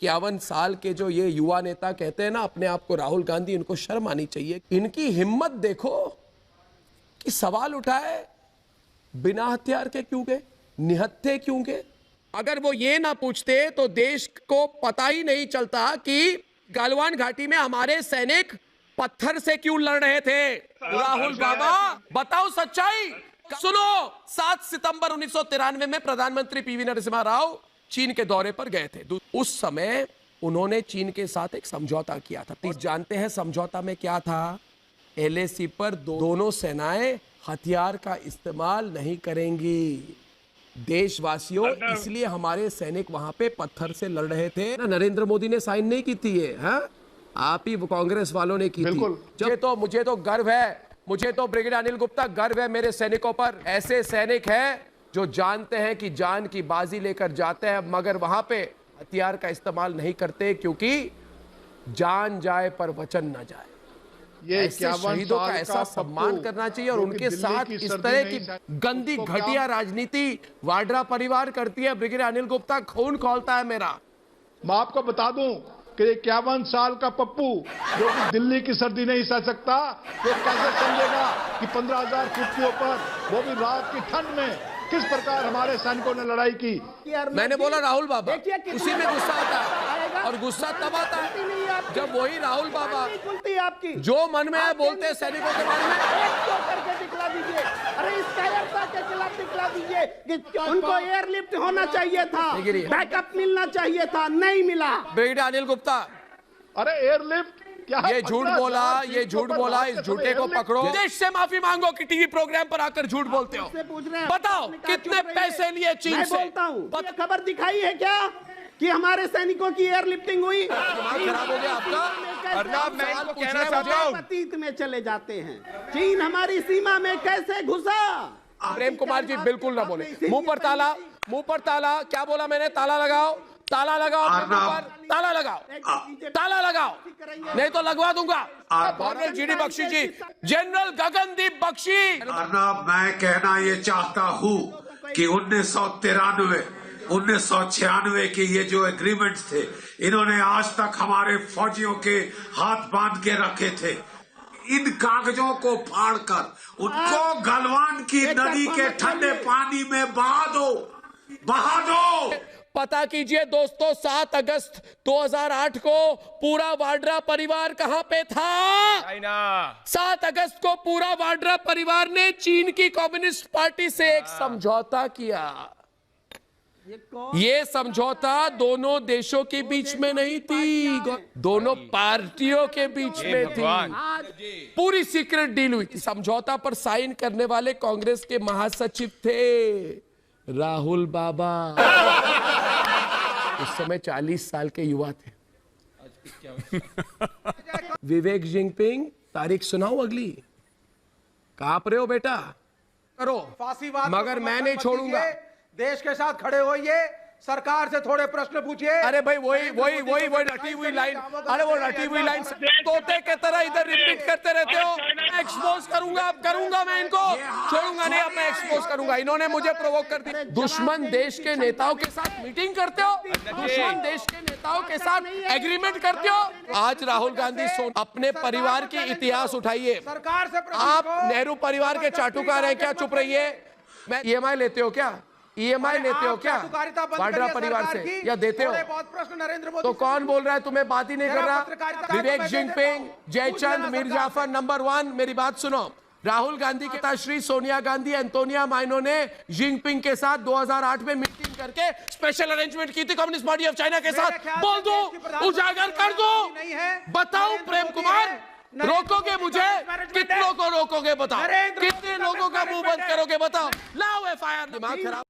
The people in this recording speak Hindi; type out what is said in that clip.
51 साल के जो ये युवा नेता कहते हैं ना अपने आप को राहुल गांधी, इनको शर्म आनी चाहिए। इनकी हिम्मत देखो कि सवाल उठाए, बिना हथियार के क्यों गए, निहत्थे क्यों गए। अगर वो ये ना पूछते तो देश को पता ही नहीं चलता कि गलवान घाटी में हमारे सैनिक पत्थर से क्यों लड़ रहे थे। राहुल बाबा बताओ सच्चाई। सुनो, 7 सितंबर 1993 में प्रधानमंत्री पीवी नरसिम्हा राव चीन के दौरे पर गए थे। उस समय उन्होंने चीन के साथ एक समझौता किया था। तो जानते हैं समझौता में क्या था? LAC पर दोनों सेनाएं हथियार का इस्तेमाल नहीं करेंगी। देशवासियों, इसलिए हमारे सैनिक वहां पे पत्थर से लड़ रहे थे। नरेंद्र मोदी ने साइन नहीं की थी ये, हाँ? आप ही कांग्रेस वालों ने की थी। मुझे तो गर्व है, मुझे तो ब्रिगेडियर अनिल गुप्ता गर्व है मेरे सैनिकों पर। ऐसे सैनिक हैं जो जानते हैं कि जान की बाजी लेकर जाते हैं, मगर वहां पे हथियार का इस्तेमाल नहीं करते, क्योंकि जान जाए पर वचन ना जाए। ये शहीदों का ऐसा सम्मान करना चाहिए। और उनके साथ इस तरह की गंदी घटिया राजनीति वाड्रा परिवार करती है। ब्रिगेडियर अनिल गुप्ता खून खौलता है मेरा। मैं आपको बता दूं कि 51 साल का पप्पू जो कि दिल्ली की सर्दी नहीं सह सकता, वो कैसे समझेगा कि 15,000 फुट के ऊपर, वो भी रात की ठंड में, किस प्रकार हमारे सैनिकों ने लड़ाई की। मैंने बोला राहुल बाबा, उसी में गुस्सा आता है। और गुस्सा तब आता है जब वही राहुल बाबा आपकी जो मन में है बोलते हैं सैनिकों के बारे में। करके दिखला दीजिए। अरे इस कायरता के खिलाफ दिखला दीजिए कि उनको एयरलिफ्ट होना चाहिए था, बैकअप मिलना चाहिए था, नहीं मिला। ब्रिगेडियर अनिल गुप्ता, अरे एयरलिफ्ट क्या है? ये झूठ बोला, ये झूठ बोला। इस झूठे को पकड़ो। देश से माफी मांगो कि टीवी प्रोग्राम पर आकर झूठ बोलते हो। बताओ कितने पैसे लिए चीन से? खबर दिखाई है क्या कि हमारे सैनिकों की एयरलिफ्टिंग हुई? खराब हो गया आपका। अर्नब, मैं इनको कहना चाहता हूं, अतीत में चले जाते हैं। चीन हमारी सीमा में कैसे घुसा? प्रेम कुमार जी बिल्कुल ना बोले। मुंह पर ताला, मुंह पर ताला। क्या बोला मैंने? ताला लगाओ, ताला लगाओ, ताला लगाओ, ताला लगाओ, नहीं तो लगवा दूंगा। जनरल GD बख्शी जी, जनरल गगनदीप बख्शी। अर्नब, मैं कहना ये चाहता हूँ कि 1993 1996 के ये जो एग्रीमेंट थे, इन्होंने आज तक हमारे फौजियों के हाथ बांध के रखे थे। इन कागजों को फाड़कर उनको गलवान की नदी के ठंडे पानी में बहा दो, बहा दो। पता कीजिए दोस्तों, 7 अगस्त 2008 को पूरा वाड्रा परिवार कहां पे था? 7 अगस्त को पूरा वाड्रा परिवार ने चीन की कम्युनिस्ट पार्टी से एक समझौता किया। ये समझौता दोनों देशों के बीच में नहीं थी, दोनों पार्टियों के बीच में थी। पूरी सीक्रेट डील हुई थी। समझौता पर साइन करने वाले कांग्रेस के महासचिव थे राहुल बाबा। उस समय 40 साल के युवा थे। विवेक जिनपिंग, तारीख सुनाओ अगली। कांप रहे हो बेटा? करो, मगर मैं नहीं छोड़ूंगा। देश के साथ खड़े होइए, सरकार से थोड़े प्रश्न पूछिए। अरे भाई वही रटी हुई लाइन, अरे वो रटी हुई लाइन तोते के तरह इधर रिपीट करते रहते हो। मैं एक्सपोज करूंगा मैं इनको, छोड़ूंगा नहीं। अब मैं एक्सपोज करूंगा। इन्होंने मुझे प्रोवोक कर दिया। दुश्मन देश के नेताओं के साथ मीटिंग करते हो, दुश्मन देश के नेताओं के साथ एग्रीमेंट करते हो। आज राहुल गांधी अपने परिवार की इतिहास उठाइए। सरकार से आप नेहरू परिवार के चाटुकार हैं क्या? चुप रहिए। मैं EMI लेते हो क्या? EMI लेते हो क्या वाड्रा परिवार से, या देते हो? तो कौन बोल रहा है? तुम्हें बात ही नहीं कर रहा। विवेक जिनपिंग, जयचंद, मीर जाफर, नंबर 1। मेरी बात सुनो। राहुल गांधी के साथ श्री सोनिया गांधी, एंटोनिया माइनो ने जिनपिंग के साथ 2008 में मीटिंग करके स्पेशल अरेंजमेंट की थी कम्युनिस्ट पार्टी ऑफ चाइना के साथ। बोल दो, उजागर कर दो, बताओ प्रेम कुमार। रोकोगे मुझे? कितनों को रोकोगे बताओ? कितने लोगों का मुंह बंद करोगे बताओ? लाओ FIR। दिमाग खराब।